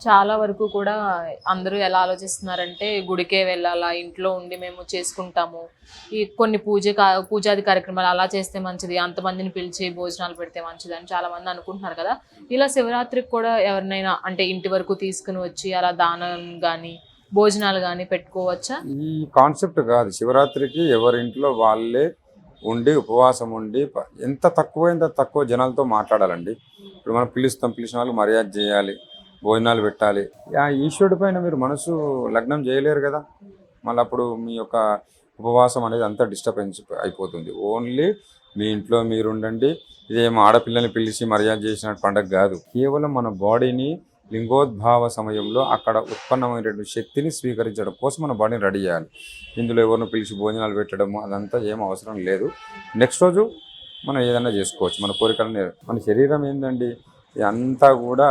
చాలా వరకు కూడా అందరూ ఎలా ఆలోచిస్తున్నారంటే గుడికే వెళ్ళాలా, ఇంట్లో ఉండి మేము చేసుకుంటాము. ఈ కొన్ని పూజాది కార్యక్రమాలు అలా చేస్తే మంచిది. అంతమందిని పిలిచి భోజనాలు పెడితే మంచిదని చాలామంది అనుకుంటున్నారు కదా! ఇలా శివరాత్రికి కూడా ఎవరినైనా అంటే ఇంటి వరకు తీసుకొని వచ్చి అలా దానం గాని, భోజనాలు గాని పెట్టుకోవచ్చా? ఈ కాన్సెప్ట్ కాదు. శివరాత్రికి ఎవరింట్లో వాళ్ళే ఉండి ఉపవాసం ఉండి ఎంత తక్కువైంత తక్కువ జనాలతో మాట్లాడాలండి. ఇప్పుడు మనం పిలిచిన వాళ్ళకి మర్యాద చేయాలి, భోజనాలు పెట్టాలి. ఆ ఈశ్వరుడి పైన మీరు మనసు లగ్నం చేయలేరు కదా. మళ్ళీ అప్పుడు మీ యొక్క ఉపవాసం అనేది అంతా డిస్టర్బెన్స్ అయిపోతుంది. ఓన్లీ మీ ఇంట్లో మీరు ఉండండి. ఇదేం ఆడపిల్లని పిలిచి మర్యాద చేసిన పండగ కాదు. కేవలం మన బాడీని లింగోద్భావ సమయంలో అక్కడ ఉత్పన్నమైనటువంటి శక్తిని స్వీకరించడం కోసం మన బాడీని రెడీ చేయాలి. ఇందులో ఎవరిని పిలిచి భోజనాలు పెట్టడం అదంతా ఏం అవసరం లేదు. నెక్స్ట్ రోజు మనం ఏదైనా చేసుకోవచ్చు మన కోరికలని. మన శరీరం ఏంటండి, అంతా కూడా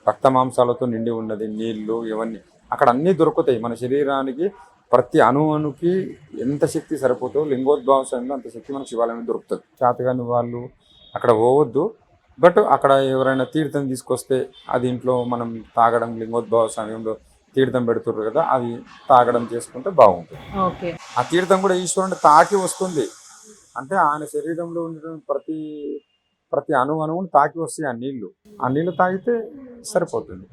రక్త మాంసాలతో నిండి ఉన్నది. నీళ్లు ఇవన్నీ అక్కడ అన్నీ దొరుకుతాయి. మన శరీరానికి ప్రతి అణువుకి ఎంత శక్తి సరిపోతుందో లింగోద్భావ సమయంలో అంత శక్తి మనకు శివాలయం దొరుకుతుంది. చేతగాని వాళ్ళు అక్కడ పోవద్దు. బట్ అక్కడ ఎవరైనా తీర్థం తీసుకొస్తే అది ఇంట్లో మనం తాగడం, లింగోద్భవ సమయంలో తీర్థం పెడుతుర్రు కదా, అది తాగడం చేసుకుంటే బాగుంటుంది. ఓకే. ఆ తీర్థం కూడా ఈశ్వరుని తాకి వస్తుంది. అంటే ఆయన శరీరంలో ఉన్న ప్రతి ప్రతి అణువును తాకి వస్తాయి ఆ నీళ్లు. ఆ నీళ్లు తాగితే సరిపోతుంది.